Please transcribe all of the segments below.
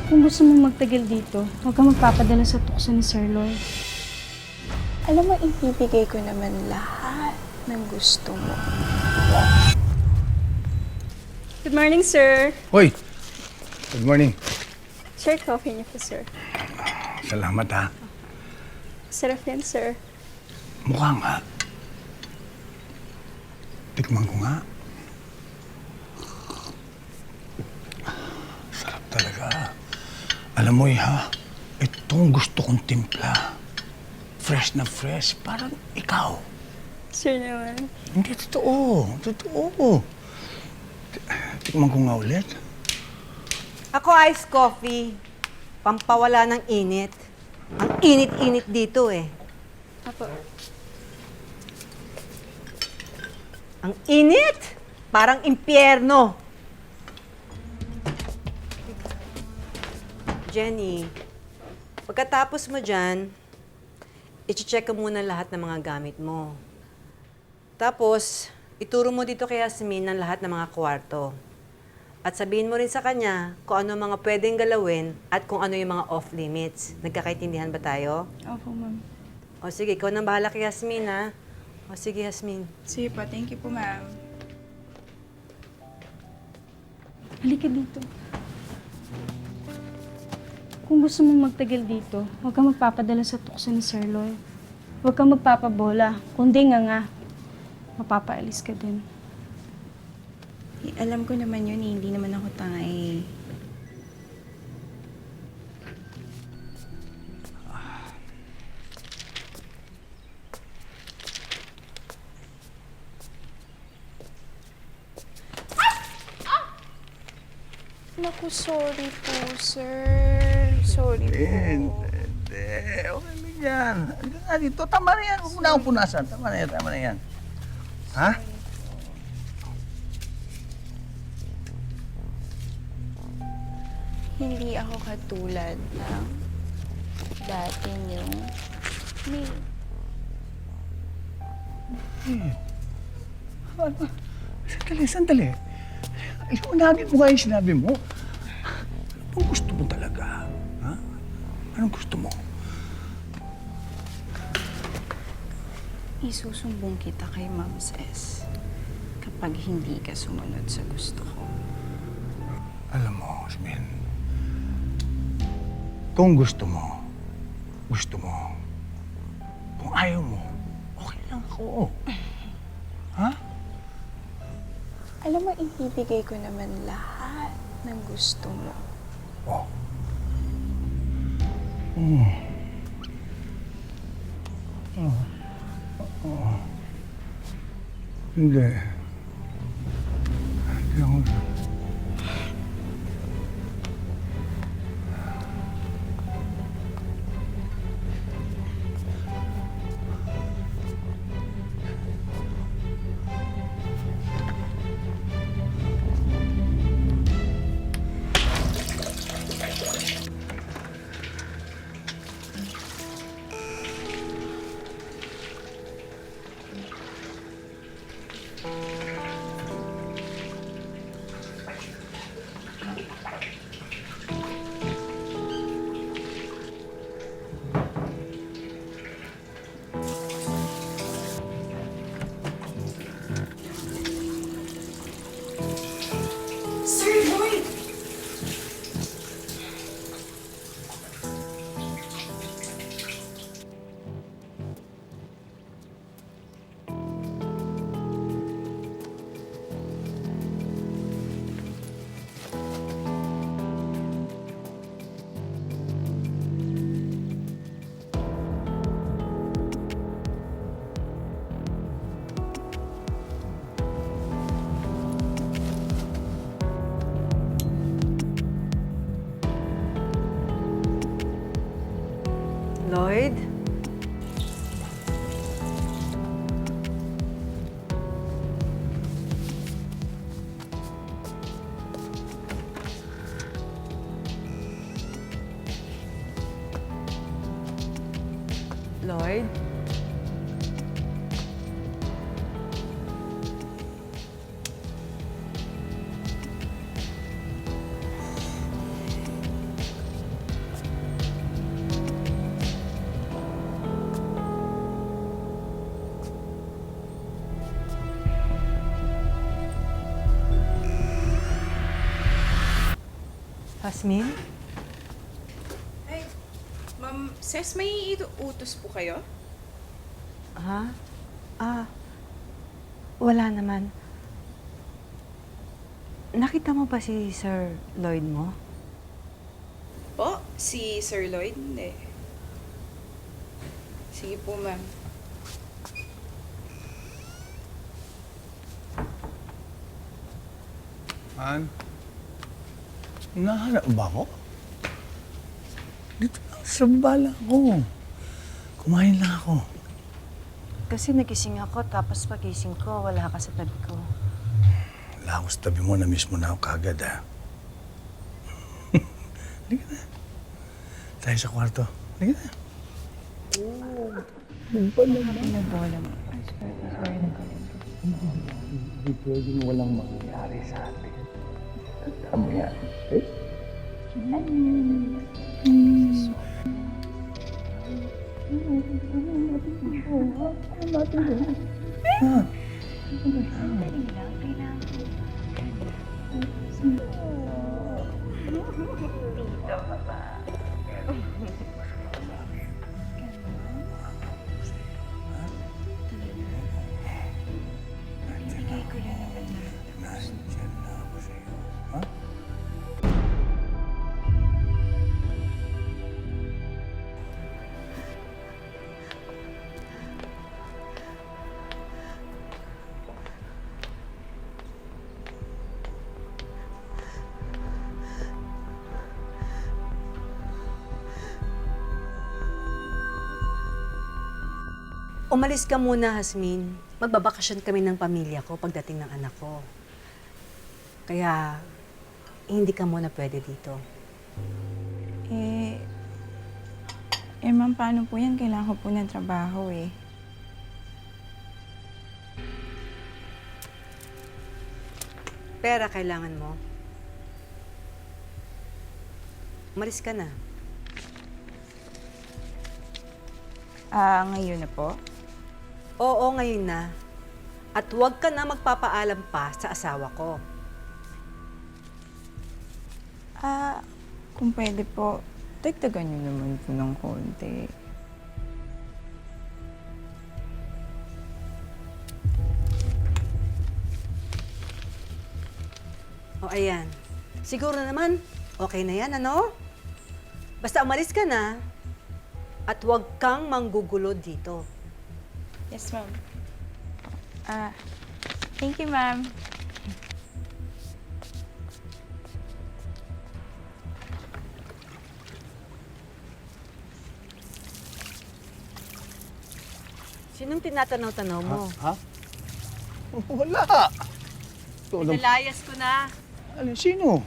Kung gusto mong magtagal dito, huwag kang magpapadala sa tukso ni Sir Lloyd. Alam mo, ibibigay ko naman lahat ng gusto mo. Good morning, sir. Hoy! Good morning. Sir, coffee niyo po, sir. Salamat ha. Sarap yan, sir. Mukha nga. Tikman ko nga. Sarap talaga. Alam mo ha, itong gusto kong timpla. Fresh na fresh, parang ikaw. Sir naman. Hindi, totoo. Totoo. Tikman ko nga ulit. Ako iced coffee. Pampawala ng init. Ang init-init dito eh. Apo. Ang init! Parang impyerno. Jenny, pagkatapos mo dyan, i-check ko muna lahat ng mga gamit mo. Tapos, ituro mo dito kay Yasmin ang lahat ng mga kwarto. At sabihin mo rin sa kanya kung ano mga pwedeng galawin at kung ano yung mga off-limits. Nagkakaintindihan ba tayo? Opo, ma'am. O sige, ikaw nang bahala kay Yasmin, ha? O sige, Yasmin. Sige po, thank you po, ma'am. Halika dito. Kung gusto mong magtagal dito, huwag kang magpapadala sa tukso ni Sir Lloyd. Huwag kang magpapabola, kundi nga, mapapaalis ka din. Eh, alam ko naman yun, eh. Hindi naman ako tanga eh. Naku, sorry po, sir. Sorry po. Hindi. Okay na yan. Halika nga dito. Tama na yan. Huwag mo na akong punasan. Tama na yan. Tama na yan. Ha? Hindi ako katulad ng dati niyong may... Sandali, sandali. Iunagin mo nga yung sinabi mo. Anong gusto mo talaga? Ha? Anong gusto mo? Isusumbong kita kay Ma'am Ses kapag hindi ka sumunod sa gusto ko. Alam mo, Osmin, kung gusto mo, gusto mo. Kung ayaw mo, okay lang ako. Ha? Alam mo, ibibigay ko naman lahat ng gusto mo. Oh. Mm. Oh. Oh. Hindi. Hindi ako... Lloyd? Lloyd? Asmin? Ay, Ma'am Ses, may utos po kayo? Ha? Wala naman. Nakita mo ba si Sir Lloyd mo? Po, si Sir Lloyd? Hindi. Sige po, ma'am. Han? Nahanap ba ako? Dito lang sa bala ko. Kumain lang ako. Kasi nagising ako, tapos pagising ko, wala ka sa tabi ko. Wala ako sa tabi mo, na-miss mo na ako kagad, ha? Halika na. Tayo sa kwarto. Halika na. Pinabola mo. Hindi pwedeng walang mangyayari sa atin. Tandaan mo yan, okay? Nandyan na ako sa'yo. Ha? Umalis ka muna, Hasmin. Magbabakasyon kami ng pamilya ko pagdating ng anak ko. Kaya, hindi ka muna pwede dito. Ma'am, paano po yan? Kailangan ko po ng trabaho eh. Pera kailangan mo. Umalis ka na. Ngayon na po? Oo, ngayon na. At huwag ka na magpapaalam pa sa asawa ko. Kung pwede po, dagdagan niyo naman po ng konti. O ayan. Siguro naman, okay na yan, ano? Basta umalis ka na at huwag kang manggugulo dito. Yes, ma'am. Thank you, ma'am. Sinong tinatanaw-tanaw mo? Ha? Wala. Ikaw lang. Pinalayas ko na. Alin, sino?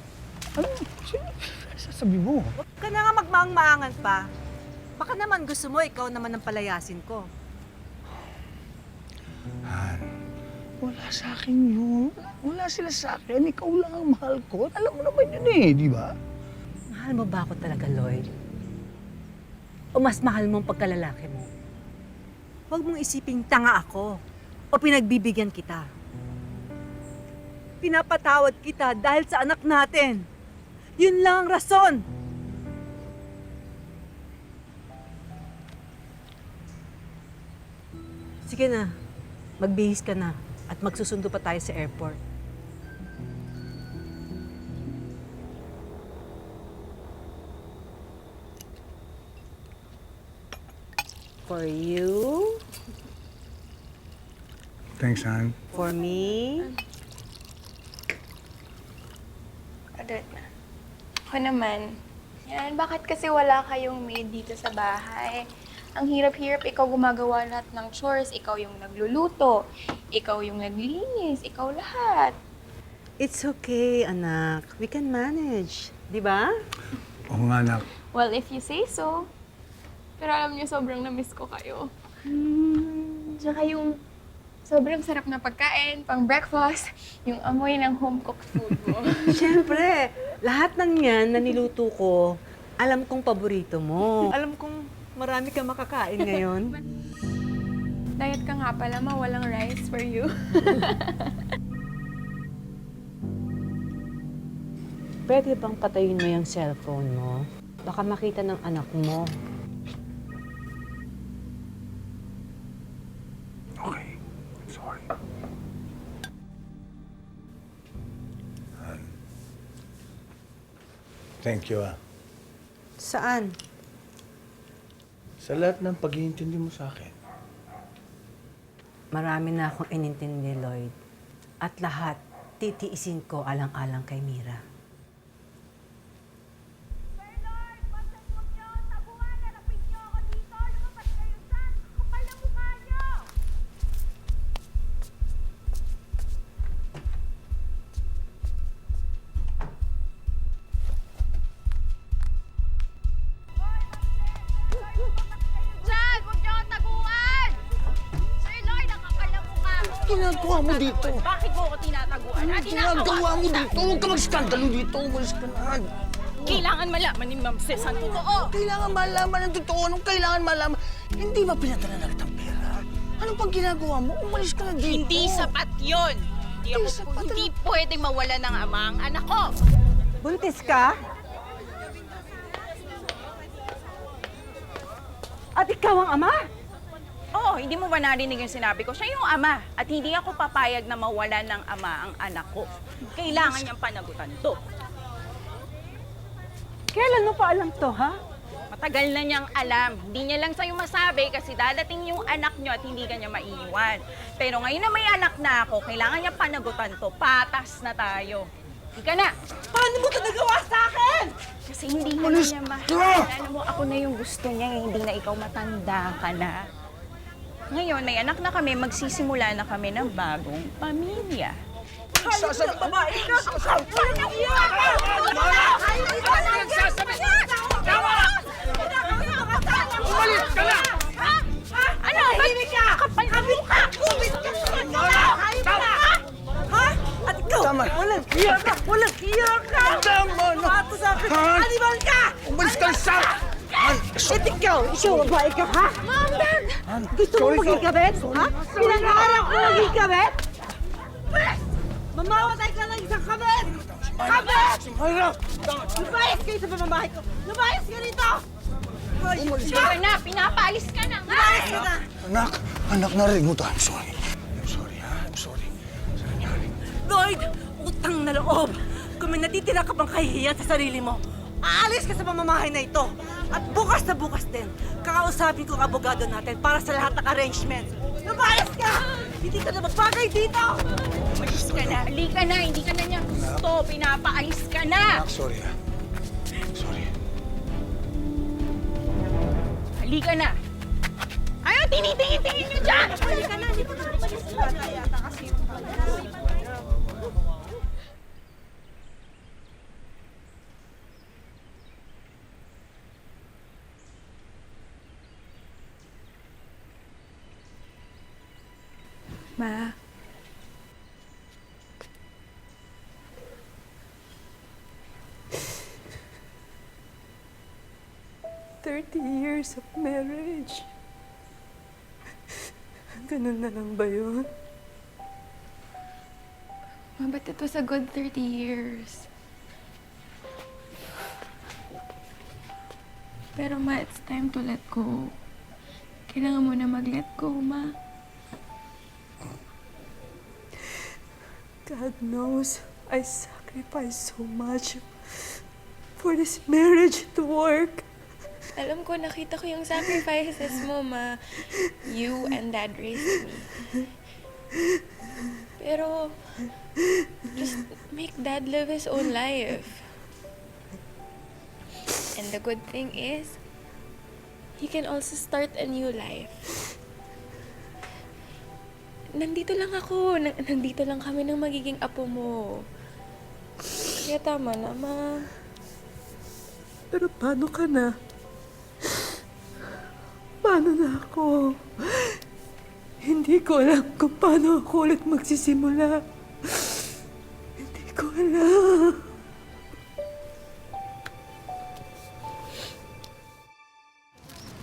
Ano? Sino? Sasabi mo. Huwag ka na nga magmaang-maangan pa. Baka naman gusto mo, ikaw naman ang palayasin ko. Han, wala sa akin yun. Wala sila sa akin. Ikaw lang ang mahal ko. Alam mo naman yun eh, di ba? Mahal mo ba ako talaga, Lloyd? O mas mahal mo ang pagkalalaki mo? Huwag mong isiping tanga ako o pinagbibigyan kita. Pinapatawad kita dahil sa anak natin. Yun lang ang rason. Sige na, magbihis ka na at magsusundo pa tayo sa airport. For you, Thanks, Han. for me, Adult na. Ako naman. Yan, bakit kasi wala kayong maid dito sa bahay? Ang hirap-hirap, ikaw gumagawa lahat ng chores, ikaw yung nagluluto, ikaw yung naglinis, ikaw lahat. it's okay, anak. We can manage. Di ba? Oo nga, anak. Well, if you say so. Pero alam niyo, sobrang na-miss ko kayo. Tsaka yung sobrang sarap na pagkain, pang breakfast, yung amoy ng home-cooked food mo. Siyempre, lahat ng yan na niluto ko, alam kong paborito mo. Alam kong marami kang makakain ngayon. Diet ka nga pala, ma, walang rice for you. pwede bang patayin mo yung cellphone mo? Baka makita ng anak mo. Okay. Sorry. Thank you, ah. Saan? Sa lahat ng pag-iintindi mo sa akin. Marami na akong inintindi, Lloyd. At lahat, titiisin ko alang-alang kay Mira. Diyan! Huwag niyo akong taguan! Sir Lloyd, ang kapal ng mukha mo! Ginagawa mo dito? Bakit mo ako tinataguan? Ginagawa mo dito? Huwag ka mag-skandalo dito. Umalis ka na. Kailangan malaman ni Ma'am Ces ang totoo. Kailangan malaman ang totoo. Anong kailangan malaman? Hindi ba pinadala na kitang pera? Ano pang ginagawa mo? Umalis ka na dito. Hindi sapat yun. Hindi pwedeng mawala ng ama ang anak ko. Buntis ka? At ikaw ang ama? Oo, hindi mo ba narinig yung sinabi ko? Siya yung ama. At hindi ako papayag na mawala ng ama ang anak ko. Kailangan niyang panagutan to. Kailan mo pa alam to, ha? Matagal na niyang alam. Hindi niya lang sa'yo masabi kasi dadating yung anak niyo at hindi ka niya maiiwan. Pero ngayon na may anak na ako, kailangan niya panagutan to. Patas na tayo. Ika na! Paano mo ito nagawa sa akin? Kasi hindi ka na niya mahal. Alam mo, ako na yung gusto niya, hindi na ikaw matanda ka na. Ngayon, may anak na kami, magsisimula na kami ng bagong pamilya. Sasabi! Babae ka! Walang iya ka! Umalis ka na! Ano? Tahimik ka! Kapal ka mukha! Ha? At ikaw? Tama. Walang iya ka! Walang iya ka! Tama na! Pato sa akin! Han! Animal ka! Umalis ka sa... At ikaw, babae ka, ha? Han! Gusto mo Sorry, maging kabit? Ha? Pinangarap ko maging kabit? Mamamatay ka ng isang kabit! Kabit! Mayra! Lumayas kayo sa pamamahay ko! Lumayas ka rito! Sige na, pinapaalis ka na nga! Lumayas ka na! Anak, narinig mo to. I'm sorry. I'm sorry, ha? I'm sorry. Sa nangyari. Lloyd! Utang na loob! Kung may natitira ka pang kahihiyan sa sarili mo, aalis ka sa pamamahay na ito! At bukas na bukas din, kakausapin ko ang abogado natin para sa lahat ng arrangements. Lumayas ka! Hindi ka na magbagay dito! Umalis ka na, halika na, hindi ka na niya gusto, pinapaalis ka na! Anak, sorry, ha? Sorry. Halika na! Ayaw, tinitingin-tingin niyo dyan! Halika na, hindi ko na umalis sa bata yata kasi yung Ma, 30 years of marriage. Ganun na lang ba yun? Ma, but it was a good 30 years. Pero ma, it's time to let go. Kailangan mo na mag-let go, ma. God knows I sacrificed so much for this marriage to work. Alam ko, nakita ko yung sacrifices mo, ma. You and Dad raised me. Pero, just make Dad live his own life. And the good thing is, he can also start a new life. Nandito lang ako. Nandito lang kami ng magiging apo mo. Kaya tama na, ma. Pero paano ka na? Paano na ako? Hindi ko alam kung paano ako ulit magsisimula. Hindi ko alam.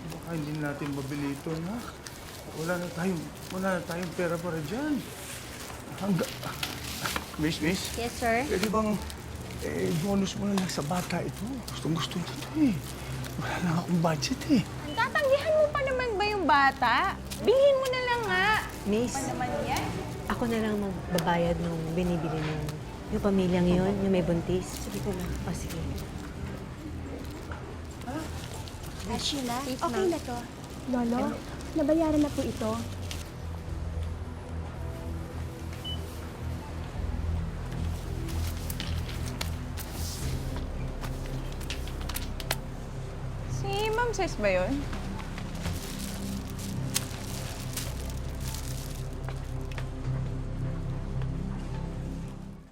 Baka hindi natin mabili ito, anak. Wala na tayong pera para dyan. Miss? Yes, sir. Pwede bang bonus mo na lang sa bata ito. Gustong-gusto na ito eh. Wala lang akong budget eh. Tatanggihan mo pa naman ba yung bata? Bilhin mo na lang nga. Miss, Pa naman yan. ako na lang magbabayad nung binibili nung yung pamilyang yun, yung may buntis. Sige ko lang. O, sige. Sheila, okay na to. Lolo, nabayaran na po ito. Si Ma'am Ses ba yun?